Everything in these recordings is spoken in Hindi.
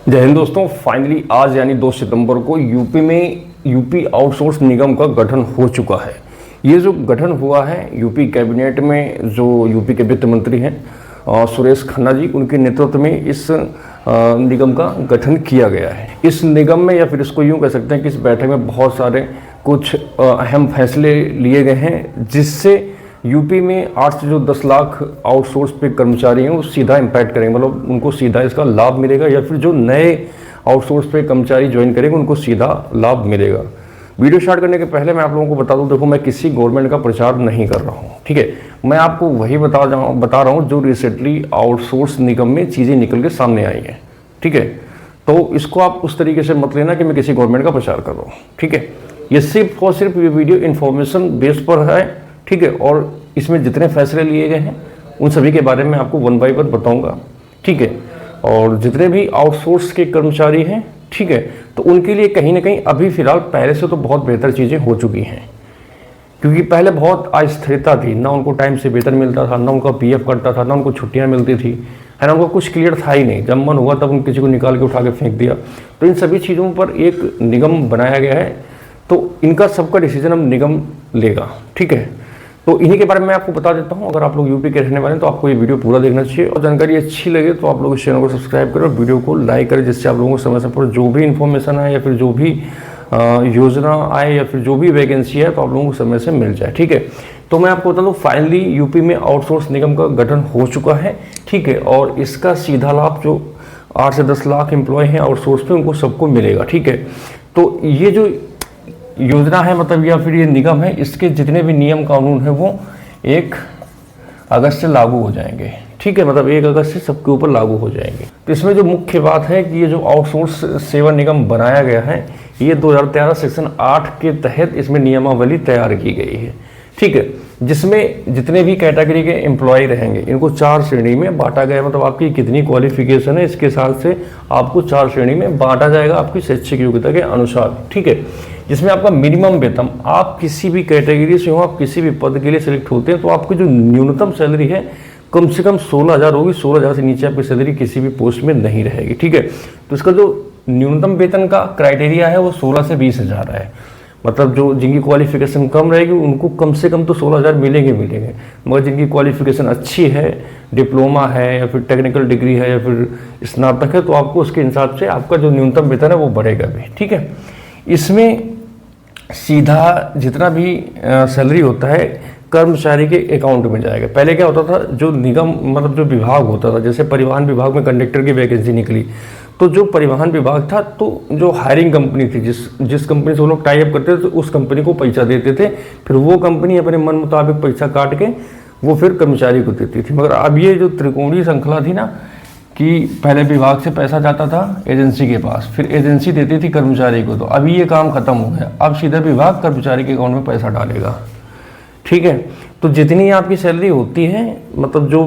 जय हिंद दोस्तों। फाइनली आज यानी 2 सितंबर को यूपी में यूपी आउटसोर्स निगम का गठन हो चुका है। ये जो गठन हुआ है यूपी कैबिनेट में, जो यूपी के वित्त मंत्री हैं सुरेश खन्ना जी, उनके नेतृत्व में इस निगम का गठन किया गया है। इस निगम में, या फिर इसको यूँ कह सकते हैं कि इस बैठक में बहुत सारे कुछ अहम फैसले लिए गए हैं, जिससे यूपी में 8 से जो 10 लाख आउटसोर्स पे कर्मचारी हैं वो सीधा इम्पैक्ट करेंगे, मतलब उनको सीधा इसका लाभ मिलेगा, या फिर जो नए आउटसोर्स पे कर्मचारी ज्वाइन करेंगे उनको सीधा लाभ मिलेगा। वीडियो स्टार्ट करने के पहले मैं आप लोगों को बता दूं, देखो मैं किसी गवर्नमेंट का प्रचार नहीं कर रहा हूं, ठीक है। मैं आपको वही बता रहा हूं जो रिसेंटली आउटसोर्स निगम में चीज़ें निकल के सामने आई हैं, ठीक है। तो इसको आप उस तरीके से मत लेना कि मैं किसी गवर्नमेंट का प्रचार कर रहा हूँ, ठीक है। ये सिर्फ और सिर्फ ये वीडियो इन्फॉर्मेशन बेस पर है, ठीक है। और इसमें जितने फैसले लिए गए हैं उन सभी के बारे में आपको 1 बाय 1 बताऊंगा, ठीक है। और जितने भी आउटसोर्स के कर्मचारी हैं, ठीक है, तो उनके लिए कहीं ना कहीं अभी फिलहाल पहले से तो बहुत बेहतर चीज़ें हो चुकी हैं, क्योंकि पहले बहुत अस्थिरता थी, ना उनको टाइम से वेतन मिलता था, ना उनका पीएफ कटता था, ना उनको छुट्टियां मिलती थी, है ना। उनको कुछ क्लियर था ही नहीं, जब मन हुआ तब उन किसी को निकाल के उठा के फेंक दिया। तो इन सभी चीज़ों पर एक निगम बनाया गया है, तो इनका सबका डिसीजन अब निगम लेगा, ठीक है। तो इन्हीं के बारे में मैं आपको बता देता हूं। अगर आप लोग यूपी के रहने वाले हैं तो आपको ये वीडियो पूरा देखना चाहिए, और जानकारी अच्छी लगे तो आप लोग इस चैनल को सब्सक्राइब करें और वीडियो को लाइक करें, जिससे आप लोगों को समय समय पर जो भी इन्फॉर्मेशन आए, या फिर जो भी योजना आए, या फिर जो भी वैकेंसी है, तो आप लोगों को समय से मिल जाए, ठीक है। तो मैं आपको बता दूँ, फाइनली यूपी में आउटसोर्स निगम का गठन हो चुका है, ठीक है। और इसका सीधा लाभ जो 8 से 10 लाख एम्प्लॉय हैं आउटसोर्स पे, उनको सबको मिलेगा, ठीक है। तो ये जो योजना है, मतलब या फिर ये निगम है, इसके जितने भी नियम कानून है वो 1 अगस्त से लागू हो जाएंगे, ठीक है। मतलब 1 अगस्त से सबके ऊपर लागू हो जाएंगे। तो इसमें जो मुख्य बात है कि ये जो आउटसोर्स सेवा निगम बनाया गया है, ये 2013 सेक्शन 8 के तहत इसमें नियमावली तैयार की गई है, ठीक है। जिसमें जितने भी कैटेगरी के एम्प्लॉय रहेंगे इनको 4 श्रेणी में बांटा गया है। मतलब आपकी कितनी क्वालिफिकेशन है इसके हिसाब से आपको 4 श्रेणी में बांटा जाएगा, आपकी शैक्षिक योग्यता के अनुसार, ठीक है। जिसमें आपका मिनिमम वेतन, आप किसी भी कैटेगरी से हो, आप किसी भी पद के लिए सिलेक्ट होते हैं, तो आपकी जो न्यूनतम सैलरी है कम से कम 16,000 होगी। 16,000 से नीचे आपकी सैलरी किसी भी पोस्ट में नहीं रहेगी, ठीक है। तो इसका जो न्यूनतम वेतन का क्राइटेरिया है वो 16 से 20,000 है। मतलब जो जिनकी क्वालिफिकेशन कम रहेगी उनको कम से कम तो 16,000 मिलेंगे, मगर जिनकी क्वालिफिकेशन अच्छी है, डिप्लोमा है, या फिर टेक्निकल डिग्री है, या फिर स्नातक है, तो आपको उसके हिसाब से आपका जो न्यूनतम वेतन है वो बढ़ेगा भी, ठीक है। इसमें सीधा जितना भी सैलरी होता है कर्मचारी के अकाउंट में जाएगा। पहले क्या होता था, जो निगम मतलब जो विभाग होता था, जैसे परिवहन विभाग में कंडक्टर की वैकेंसी निकली, तो जो परिवहन विभाग था, तो जो हायरिंग कंपनी थी, जिस कंपनी से वो लोग टाई अप करते थे, तो उस कंपनी को पैसा देते थे, फिर वो कंपनी अपने मन मुताबिक पैसा काट के वो फिर कर्मचारी को देती थी। मगर अब ये जो त्रिकोणीय श्रृंखला थी ना, कि पहले विभाग से पैसा जाता था एजेंसी के पास, फिर एजेंसी देती थी कर्मचारी को, तो अभी ये काम खत्म हो गया। अब सीधा विभाग कर्मचारी के अकाउंट में पैसा डालेगा, ठीक है। तो जितनी आपकी सैलरी होती है, मतलब जो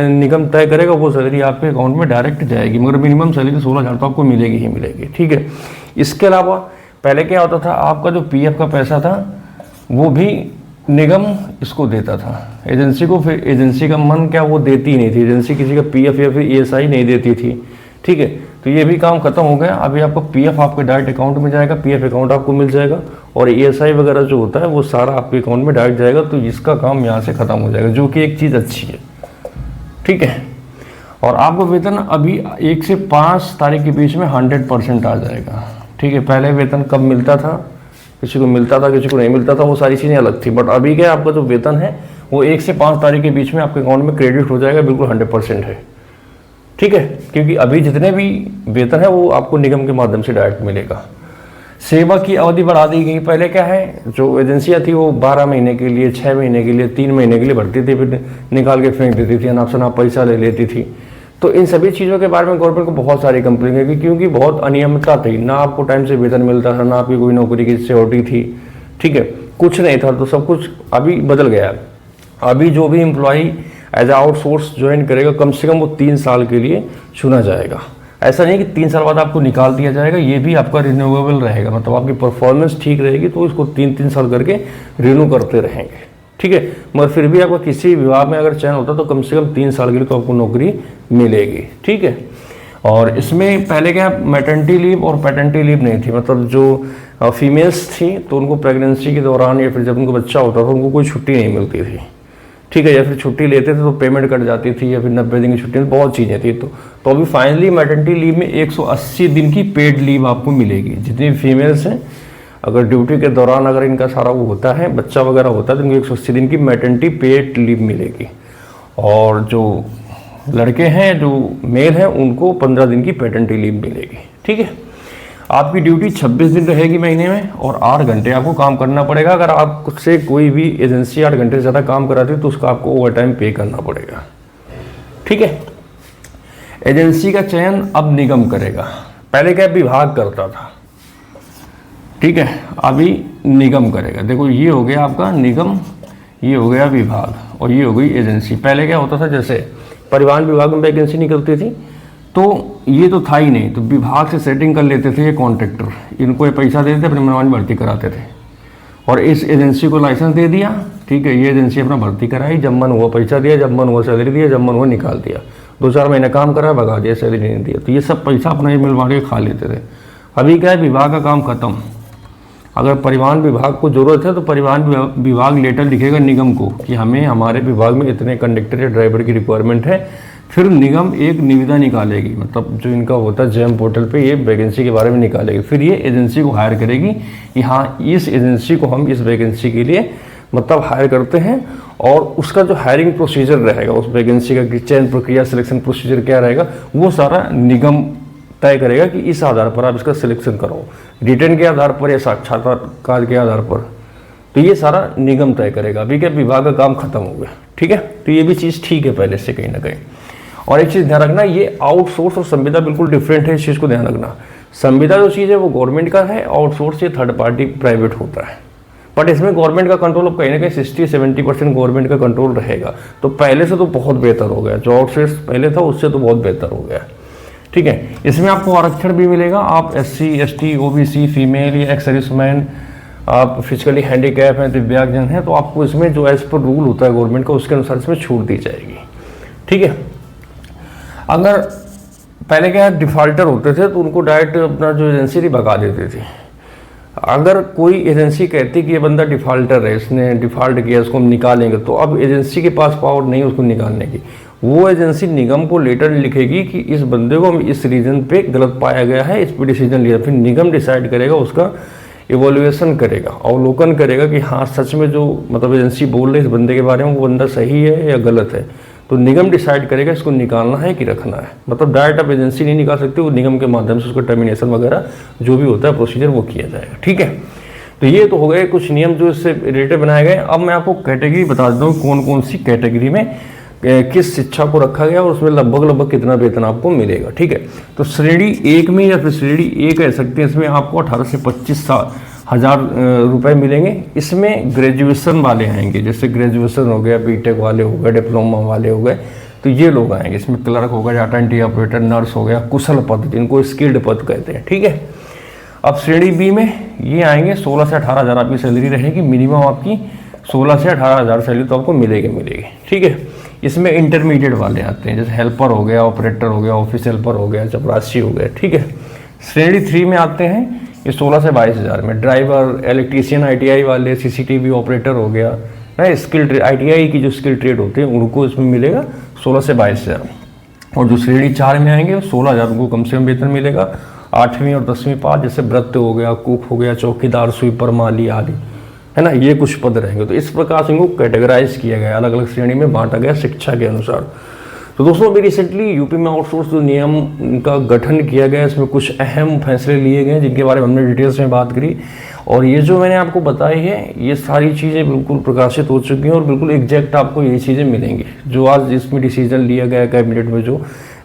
निगम तय करेगा वो सैलरी आपके अकाउंट में डायरेक्ट जाएगी, मगर मिनिमम सैलरी 16,000 तो आपको मिलेगी ही मिलेगी, ठीक है। इसके अलावा पहले क्या होता था, आपका जो पीएफ का पैसा था वो भी निगम इसको देता था एजेंसी को। फिर एजेंसी का मन क्या, वो देती नहीं थी, एजेंसी किसी का पीएफ या फिर ईएसआई नहीं देती थी, ठीक है। तो ये भी काम खत्म हो गया। अभी आपका पीएफ आपके डायरेक्ट अकाउंट में जाएगा, पीएफ अकाउंट आपको मिल जाएगा, और ईएसआई वगैरह जो होता है वो सारा आपके अकाउंट में डायरेक्ट जाएगा। तो इसका काम यहाँ से खत्म हो जाएगा, जो कि एक चीज़ अच्छी है, ठीक है। और आपको वेतन अभी 1 से 5 तारीख के बीच में 100% आ जाएगा, ठीक है। पहले वेतन कब मिलता था, किसी को मिलता था, किसी को नहीं मिलता था, वो सारी चीज़ें अलग थी। बट अभी क्या, आपका जो वेतन है वो 1 से 5 तारीख के बीच में आपके अकाउंट में क्रेडिट हो जाएगा, बिल्कुल 100% है, ठीक है। क्योंकि अभी जितने भी वेतन है वो आपको निगम के माध्यम से डायरेक्ट मिलेगा। सेवा की अवधि बढ़ा दी गई। पहले क्या है, जो एजेंसियाँ थी वो 12 महीने के लिए, 6 महीने के लिए, 3 महीने के लिए भरती थी, फिर निकाल के फेंक देती थी, अनाप शनाप पैसा ले लेती थी। तो इन सभी चीज़ों के बारे में गवर्नमेंट को बहुत सारी कंप्लेन है, क्योंकि बहुत अनियमितता थी, ना आपको टाइम से वेतन मिलता था, ना आपकी कोई नौकरी की सिक्योरिटी थी, ठीक है, कुछ नहीं था। तो सब कुछ अभी बदल गया। अभी जो भी employee as a outsource join करेगा, कम से कम वो 3 साल के लिए चुना जाएगा। ऐसा नहीं कि 3 साल बाद आपको निकाल दिया जाएगा, ये भी आपका रिन्यूएबल रहेगा। मतलब आपकी परफॉर्मेंस ठीक रहेगी तो इसको 3-3 साल करके रिन्यू करते रहेंगे, ठीक है। मगर फिर भी आपका किसी विभाग में अगर चयन होता तो कम से कम 3 साल के लिए तो आपको नौकरी मिलेगी, ठीक है। और इसमें पहले क्या मैटर्निटी लीव और पैटर्निटी लीव नहीं थी, मतलब जो फीमेल्स थी तो उनको प्रेगनेंसी के दौरान या फिर जब उनको बच्चा होता था उनको कोई छुट्टी नहीं मिलती थी, ठीक है, या फिर छुट्टी लेते थे तो पेमेंट कट जाती थी, या फिर 90 दिन की छुट्टी, बहुत चीज़ें थी। तो अभी फाइनली मैटर्निटी लीव में 180 दिन की पेड लीव आपको मिलेगी। जितनी फीमेल्स हैं अगर ड्यूटी के दौरान अगर इनका सारा वो होता है, बच्चा वगैरह होता है, तो इनको 180 दिन की मैटर्निटी पेड लीव मिलेगी। और जो लड़के हैं, जो मेल हैं, उनको 15 दिन की पैटर्निटी लीव मिलेगी, ठीक है। आपकी ड्यूटी 26 दिन रहेगी महीने में और 8 घंटे आपको काम करना पड़ेगा। अगर आपसे कोई भी एजेंसी 8 घंटे से ज़्यादा काम कराती है तो उसका आपको ओवर टाइम पे करना पड़ेगा, ठीक है। एजेंसी का चयन अब निगम करेगा, पहले क्या विभाग करता था, ठीक है, अभी निगम करेगा। देखो ये हो गया आपका निगम, ये हो गया विभाग और ये हो गई एजेंसी। पहले क्या होता था, जैसे परिवहन विभाग में वैकेंसी निकलती थी तो ये तो था ही नहीं, तो विभाग से सेटिंग कर लेते थे ये कॉन्ट्रैक्टर, इनको ये पैसा देते थे, अपनी मनमानी भर्ती कराते थे और इस एजेंसी को लाइसेंस दे दिया, ठीक है, ये एजेंसी अपना भर्ती कराई, जब मन हुआ पैसा दिया, जब मन हुआ सैलरी दिया, जब मन हुआ निकाल दिया, 2-4 महीने काम करा भगा दिया, सैलरी नहीं दिया, तो ये सब पैसा अपना ये मिलवा के खा लेते थे। अभी क्या है, विभाग का काम खत्म। अगर परिवहन विभाग को जरूरत है तो परिवहन विभाग लेटर लिखेगा निगम को कि हमें हमारे विभाग में इतने कंडक्टर या ड्राइवर की रिक्वायरमेंट है, फिर निगम एक निविदा निकालेगी, मतलब जो इनका होता है जेम पोर्टल पे ये वैकेंसी के बारे में निकालेगी, फिर ये एजेंसी को हायर करेगी कि हाँ इस एजेंसी को हम इस वैकेंसी के लिए मतलब हायर करते हैं, और उसका जो हायरिंग प्रोसीजर रहेगा उस वैकेंसी का, चयन प्रक्रिया, सिलेक्शन प्रोसीजर क्या रहेगा, वो सारा निगम तय करेगा कि इस आधार पर आप इसका सिलेक्शन करो, रिटर्न के आधार पर या साक्षात्कार के आधार पर, तो ये सारा निगम तय करेगा। अभी क्या विभाग का काम खत्म हो गया, ठीक है, तो ये भी चीज़ ठीक है पहले से कहीं ना कहीं। और एक चीज़ ध्यान रखना, ये आउटसोर्स और संविदा बिल्कुल डिफरेंट है, इस चीज़ को ध्यान रखना। संविदा जो चीज़ है वो गवर्नमेंट का है, आउटसोर्स ये थर्ड पार्टी प्राइवेट होता है, बट इसमें गवर्नमेंट का कंट्रोल अब कहीं ना कहीं 60-70% गवर्नमेंट का कंट्रोल रहेगा। तो पहले से तो बहुत बेहतर हो गया, जो आउटसोर्स पहले था उससे तो बहुत बेहतर हो गया, ठीक है। इसमें आपको आरक्षण भी मिलेगा, आप SC ST OBC फीमेल या एक्स सर्विसमैन, आप फिजिकली हैंडीकैप हैं, दिव्यांगजन हैं, तो आपको इसमें जो एज पर रूल होता है गवर्नमेंट का उसके अनुसार इसमें छूट दी जाएगी, ठीक है। अगर पहले क्या डिफॉल्टर होते थे तो उनको डायरेक्ट अपना जो एजेंसी थी भगा देती थी। अगर कोई एजेंसी कहती कि ये बंदा डिफॉल्टर है, इसने डिफॉल्ट किया, इसको हम निकालेंगे, तो अब एजेंसी के पास पावर नहीं उसको निकालने की। वो एजेंसी निगम को लेटर लिखेगी कि इस बंदे को हम इस रीजन पे गलत पाया गया है, इस पर डिसीजन लिया, फिर निगम डिसाइड करेगा, उसका इवोल्यूएशन करेगा, अवलोकन करेगा कि हाँ सच में जो मतलब एजेंसी बोल रही है इस बंदे के बारे में वो बंदा सही है या गलत है, तो निगम डिसाइड करेगा इसको निकालना है कि रखना है। मतलब डायरेक्ट आप एजेंसी नहीं निकाल सकते, वो निगम के माध्यम से उसका टर्मिनेशन वगैरह जो भी होता है प्रोसीजर वो किया जाएगा, ठीक है। तो ये तो हो गए कुछ नियम जो इससे रिलेटेड बनाए गए। अब मैं आपको कैटेगरी बता देता हूँ कौन कौन सी कैटेगरी में किस शिक्षा को रखा गया और उसमें लगभग कितना वेतन आपको मिलेगा, ठीक है। तो श्रेणी 1 में या फिर श्रेणी A कह सकते हैं, इसमें आपको 18 से 25 हज़ार रुपये मिलेंगे। इसमें ग्रेजुएशन वाले आएंगे, जैसे ग्रेजुएशन हो गया, बीटेक वाले हो गए, डिप्लोमा वाले हो गए, तो ये लोग आएंगे। इसमें क्लर्क हो गया, डाटा एंट्री ऑपरेटर, नर्स हो गया, कुशल पद जिनको स्किल्ड पद कहते हैं, ठीक है। अब श्रेणी B में ये आएंगे, 16 से 18 हज़ार आपकी सैलरी रहेगी, मिनिमम आपकी 16 से 18 हज़ार सैलरी तो आपको मिलेगी, ठीक है। इसमें इंटरमीडिएट वाले आते हैं, जैसे हेल्पर हो गया, ऑपरेटर हो गया, ऑफिस हेल्पर हो गया, चपरासी हो गया, ठीक है। श्रेणी 3 में आते हैं ये 16 से 22 हज़ार में, ड्राइवर, इलेक्ट्रीशियन, ITI वाले, CCTV ऑपरेटर हो गया ना, स्किल ITI की जो स्किल ट्रेड होते हैं उनको इसमें मिलेगा 16 से 22 हज़ार। और जो श्रेणी 4 में आएंगे 16 हज़ार उनको कम से कम वेतन मिलेगा। 8वीं और 10वीं पास, जैसे व्रत हो गया, कुक हो गया, चौकीदार, स्वीपर, माली आदि, है ना, ये कुछ पद रहेंगे। तो इस प्रकार से इनको कैटेगराइज किया गया, अलग अलग श्रेणी में बांटा गया शिक्षा के अनुसार। तो दोस्तों अभी रिसेंटली यूपी में आउटसोर्स जो नियम का गठन किया गया, इसमें कुछ अहम फैसले लिए गए जिनके बारे में हमने डिटेल्स में बात करी, और ये जो मैंने आपको बताई है ये सारी चीज़ें बिल्कुल प्रकाशित हो चुकी हैं और बिल्कुल एग्जैक्ट आपको यही चीज़ें मिलेंगी। जो आज इसमें डिसीजन लिया गया कैबिनेट में, जो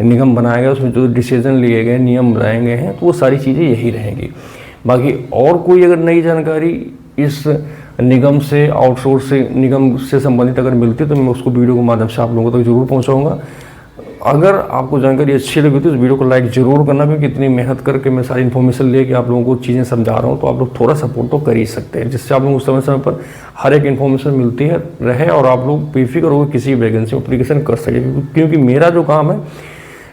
निगम बनाया गया, उसमें जो डिसीजन लिए गए, नियम बनाए गए हैं, तो वो सारी चीज़ें यही रहेंगी। बाकी और कोई अगर नई जानकारी इस निगम से, आउटसोर्स से, निगम से संबंधित अगर मिलती है तो मैं उसको वीडियो के माध्यम से आप लोगों तक जरूर पहुंचाऊंगा। अगर आपको जानकारी अच्छी लगी तो इस वीडियो को लाइक जरूर करना, क्योंकि इतनी मेहनत करके मैं सारी इन्फॉर्मेशन लेके आप लोगों को चीज़ें समझा रहा हूँ, तो आप लोग थोड़ा सपोर्ट तो कर ही सकते हैं, जिससे आप लोगों को समय समय पर हर एक इन्फॉर्मेशन मिलती है रहे और आप लोग बेफिक्र होकर किसी वैकेंसी में अप्लीकेशन कर सकें। क्योंकि मेरा जो काम है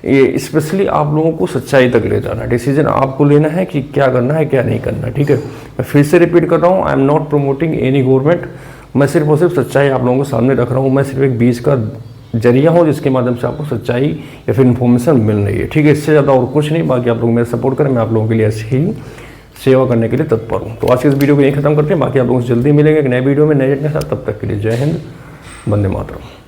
ये स्पेशली आप लोगों को सच्चाई तक ले जाना, डिसीजन आपको लेना है कि क्या करना है क्या नहीं करना, ठीक है। मैं फिर से रिपीट कर रहा हूँ, I am not promoting any government, मैं सिर्फ और सिर्फ सच्चाई आप लोगों के सामने रख रहा हूँ। मैं सिर्फ एक बीच का जरिया हूँ जिसके माध्यम से आपको सच्चाई या फिर इन्फॉर्मेशन मिल रही है, ठीक है। इससे ज़्यादा और कुछ नहीं। बाकी आप लोग मेरा सपोर्ट करें, मैं आप लोगों के लिए ऐसे ही सेवा करने के लिए तत्पर हूँ। तो आज के इस वीडियो को यहीं खत्म करते हैं। बाकी आप लोगों से जल्दी मिलेंगे एक नए वीडियो में नए एजेंडे के साथ। तब तक के लिए जय हिंद, वंदे मातरम।